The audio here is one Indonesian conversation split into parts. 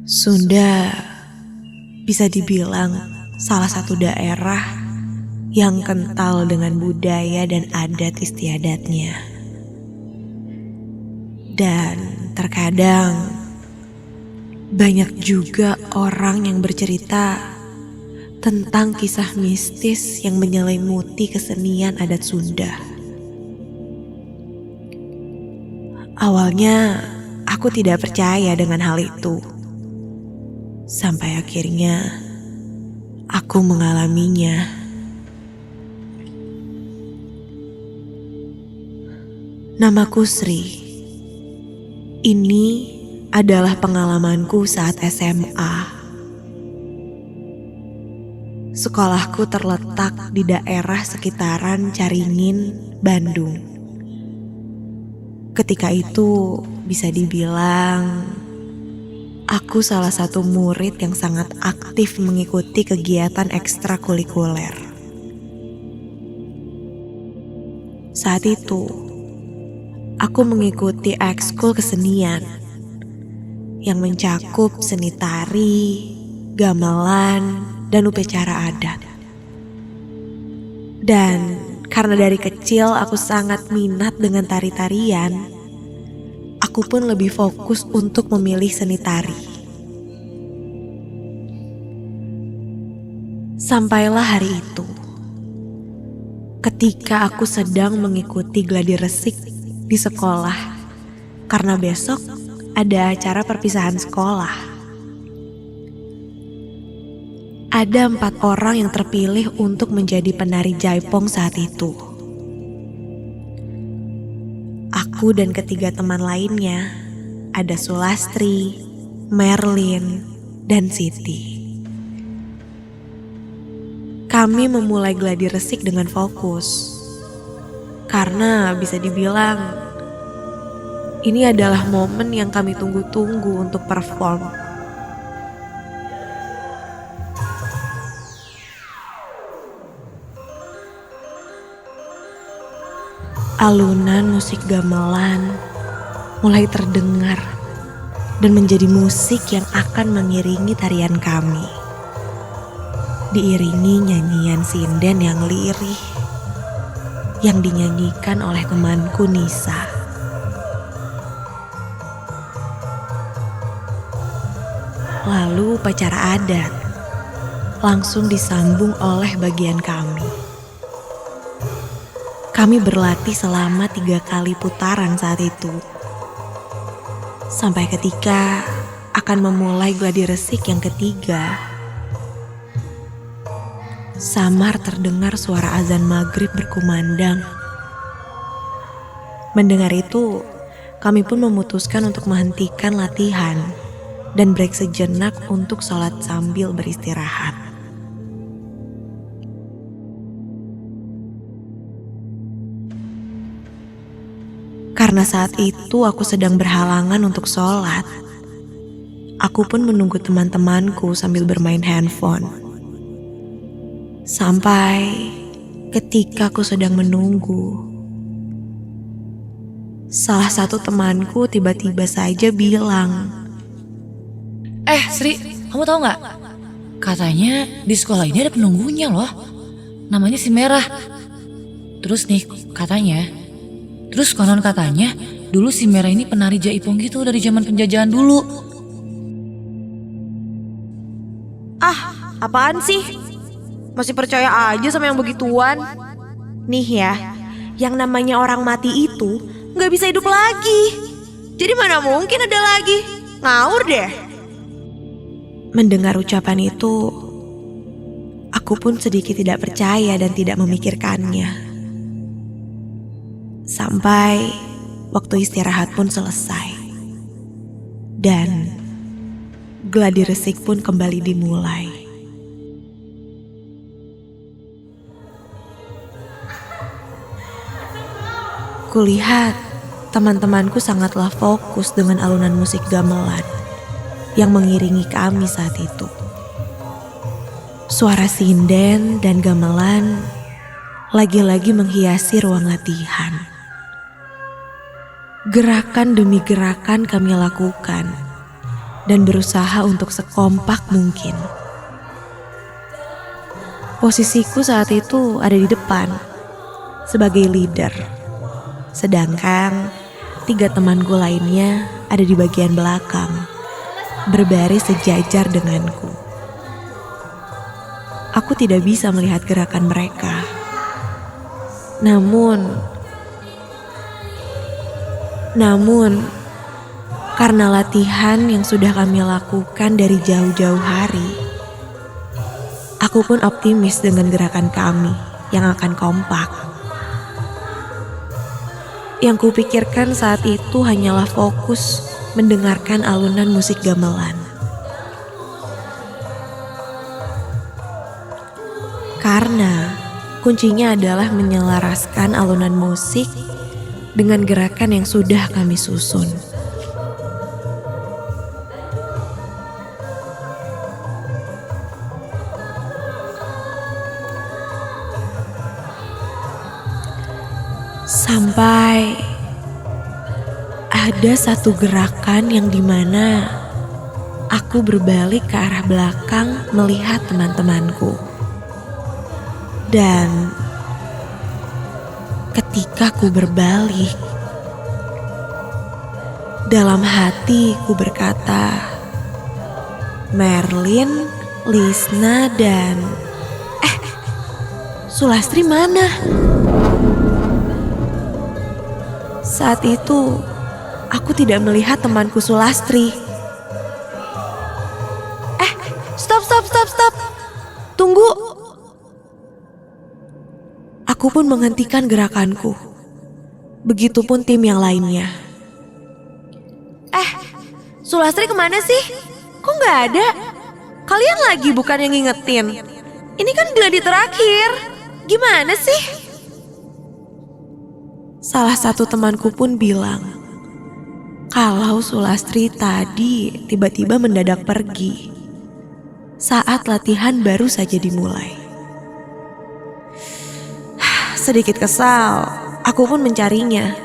Sunda bisa dibilang salah satu daerah yang kental dengan budaya dan adat istiadatnya. Dan terkadang banyak juga orang yang bercerita tentang kisah mistis yang menyelimuti kesenian adat Sunda. Awalnya aku tidak percaya dengan hal itu. Sampai akhirnya aku mengalaminya. Namaku Sri. Ini adalah pengalamanku saat SMA. Sekolahku terletak di daerah sekitaran Caringin, Bandung. Ketika itu bisa dibilang aku salah satu murid yang sangat aktif mengikuti kegiatan ekstrakurikuler. Saat itu, aku mengikuti ekskul kesenian yang mencakup seni tari, gamelan, dan upacara adat. Dan karena dari kecil aku sangat minat dengan tari-tarian, aku pun lebih fokus untuk memilih seni tari. Sampailah hari itu, ketika aku sedang mengikuti gladi resik di sekolah, karena besok ada acara perpisahan sekolah. Ada 4 orang yang terpilih untuk menjadi penari jaipong saat itu. Aku dan ketiga teman lainnya, ada Sulastri, Merlin, dan Siti. Kami memulai gladi resik dengan fokus, karena bisa dibilang ini adalah momen yang kami tunggu-tunggu untuk perform. Alunan musik gamelan mulai terdengar dan menjadi musik yang akan mengiringi tarian kami. Diiringi nyanyian sinden yang lirih yang dinyanyikan oleh temanku Nisa. Lalu upacara adat langsung disambung oleh bagian kami. Kami berlatih selama 3 kali putaran saat itu. Sampai ketika akan memulai gladi resik yang ketiga, samar terdengar suara azan maghrib berkumandang. Mendengar itu, kami pun memutuskan untuk menghentikan latihan dan break sejenak untuk sholat sambil beristirahat. Karena saat itu aku sedang berhalangan untuk sholat, aku pun menunggu teman-temanku sambil bermain handphone. Sampai ketika aku sedang menunggu, salah satu temanku tiba-tiba saja bilang, Sri, kamu tahu nggak? Katanya di sekolah ini ada penunggunya loh. Namanya si Merah. Terus konon katanya dulu si Merah ini penari jaipong gitu dari zaman penjajahan dulu. Apaan sih? Masih percaya aja sama yang begituan? Nih ya, yang namanya orang mati itu gak bisa hidup lagi. Jadi mana mungkin ada lagi? Ngawur deh. Mendengar ucapan itu, aku pun sedikit tidak percaya dan tidak memikirkannya. Sampai waktu istirahat pun selesai. Dan gladi resik pun kembali dimulai. Kulihat teman-temanku sangatlah fokus dengan alunan musik gamelan yang mengiringi kami saat itu. Suara sinden dan gamelan lagi-lagi menghiasi ruang latihan. Gerakan demi gerakan kami lakukan dan berusaha untuk sekompak mungkin. Posisiku saat itu ada di depan sebagai leader, sedangkan 3 temanku lainnya ada di bagian belakang, berbaris sejajar denganku. Aku tidak bisa melihat gerakan mereka. Namun, karena latihan yang sudah kami lakukan dari jauh-jauh hari, aku pun optimis dengan gerakan kami yang akan kompak. Yang kupikirkan saat itu hanyalah fokus mendengarkan alunan musik gamelan. Karena kuncinya adalah menyelaraskan alunan musik dengan gerakan yang sudah kami susun. Sampai ada satu gerakan yang dimana aku berbalik ke arah belakang melihat teman-temanku. Dan ketika ku berbalik, dalam hati ku berkata, Merlin, Lisna, dan Sulastri mana? Saat itu aku tidak melihat temanku Sulastri. Stop. Tunggu. Aku pun menghentikan gerakanku. Begitupun tim yang lainnya. Sulastri kemana sih? Kok gak ada? Kalian lagi bukan yang ngingetin? Ini kan gladi terakhir. Gimana sih? Salah satu temanku pun bilang, kalau Sulastri tadi tiba-tiba mendadak pergi saat latihan baru saja dimulai. Sedikit kesal, aku pun mencarinya.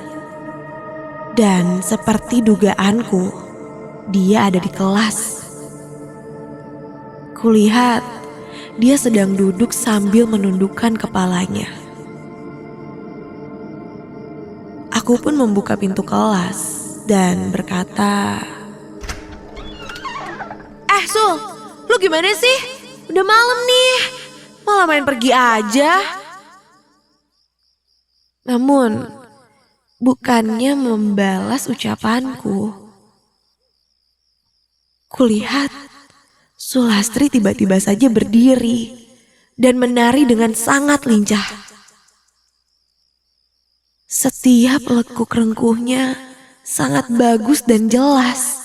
Dan seperti dugaanku, dia ada di kelas. Kulihat dia sedang duduk sambil menundukkan kepalanya. Aku pun membuka pintu kelas dan berkata, Sul, lu gimana sih? Udah malam nih, malah main pergi aja. Namun, bukannya membalas ucapanku. Kulihat Sulastri tiba-tiba saja berdiri dan menari dengan sangat lincah. Setiap lekuk rengkuhnya sangat bagus dan jelas.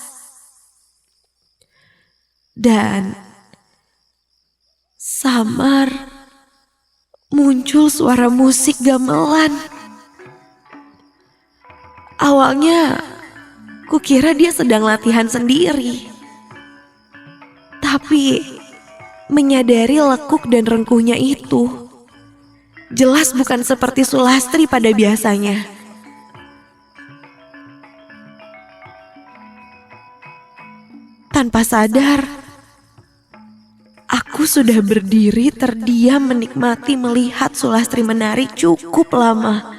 Dan samar muncul suara musik gamelan. Awalnya kukira dia sedang latihan sendiri. Tapi menyadari lekuk dan rengkuhnya itu jelas bukan seperti Sulastri pada biasanya. Tanpa sadar, aku sudah berdiri terdiam menikmati melihat Sulastri menari cukup lama.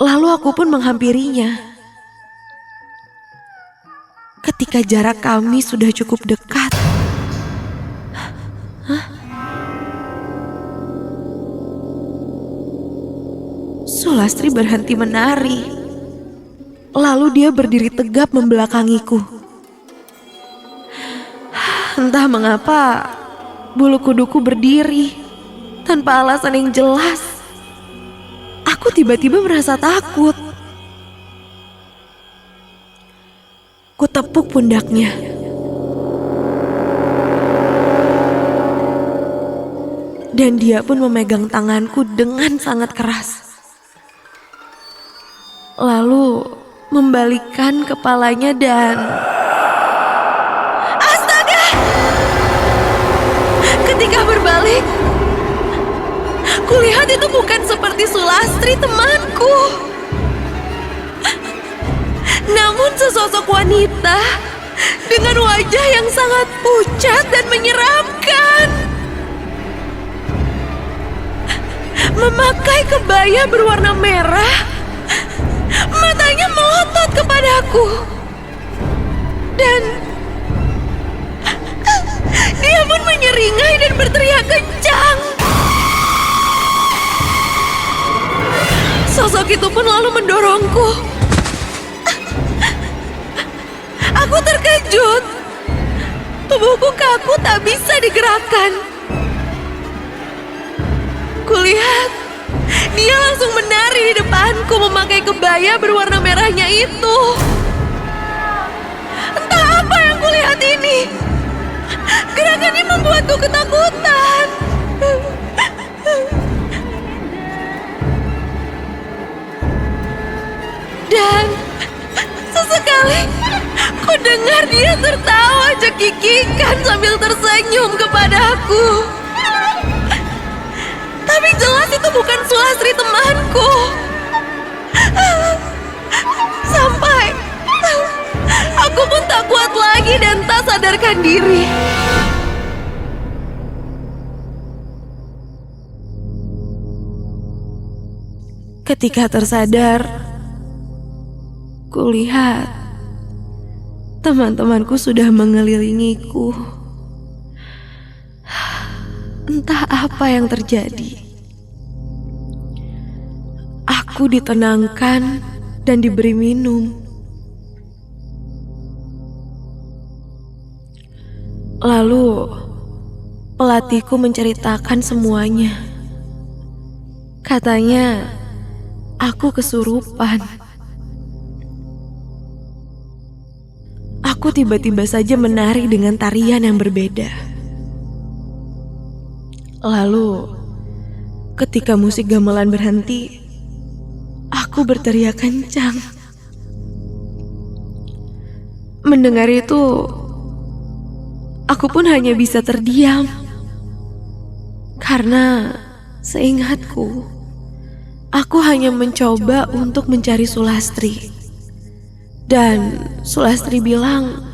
Lalu aku pun menghampirinya. Ketika jarak kami sudah cukup dekat. Sulastri berhenti menari. Lalu dia berdiri tegap membelakangiku. Entah mengapa, bulu kuduku berdiri tanpa alasan yang jelas. Aku tiba-tiba merasa takut. Kutepuk pundaknya. Dan dia pun memegang tanganku dengan sangat keras. Lalu membalikkan kepalanya dan... Astaga! Ketika berbalik, kulihat itu bukan seperti Sulastri temanku. Namun sesosok wanita dengan wajah yang sangat pucat dan menyeramkan. Memakai kebaya berwarna merah, matanya melotot kepadaku. Dan dia pun menyeringai dan berteriak kencang. Sosok itu pun lalu mendorongku. Aku terkejut. Tubuhku kaku tak bisa digerakkan. Kulihat dia langsung menari di depanku memakai kebaya berwarna merahnya itu. Entah apa yang kulihat ini. Gerakannya membuatku ketakutan. Dan sesekali ku dengar dia tertawa cekikikan sambil tersenyum kepadaku. Tapi jelas itu bukan Sulastri temanku. Sampai aku pun tak kuat lagi dan tak sadarkan diri. Ketika tersadar, kulihat teman-temanku sudah mengelilingiku. Entah apa yang terjadi. Aku ditenangkan dan diberi minum. Lalu pelatihku menceritakan semuanya. Katanya aku kesurupan. Aku tiba-tiba saja menari dengan tarian yang berbeda. Lalu, ketika musik gamelan berhenti, aku berteriak kencang. Mendengar itu, aku pun hanya bisa terdiam. Karena seingatku, aku hanya mencoba untuk mencari Sulastri. Dan Sulastri bilang,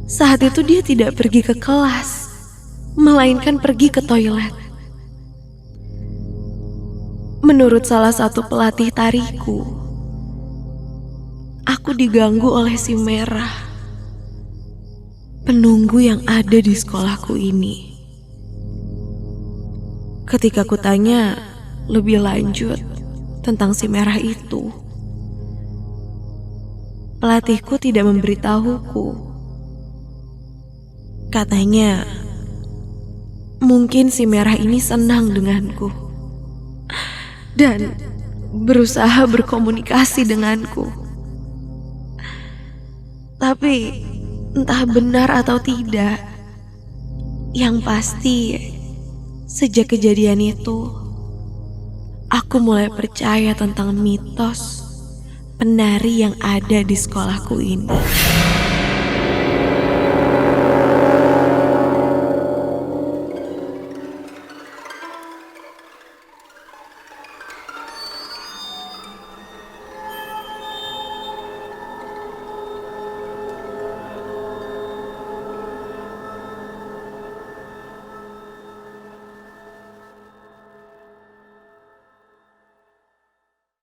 saat itu dia tidak pergi ke kelas, melainkan pergi ke toilet. Menurut salah satu pelatih tariku, aku diganggu oleh si Merah, penunggu yang ada di sekolahku ini. Ketika kutanya lebih lanjut tentang si Merah itu, pelatihku tidak memberitahuku. Katanya, mungkin si Merah ini senang denganku dan berusaha berkomunikasi denganku. Tapi entah benar atau tidak, yang pasti sejak kejadian itu, aku mulai percaya tentang mitos penari yang ada di sekolahku ini.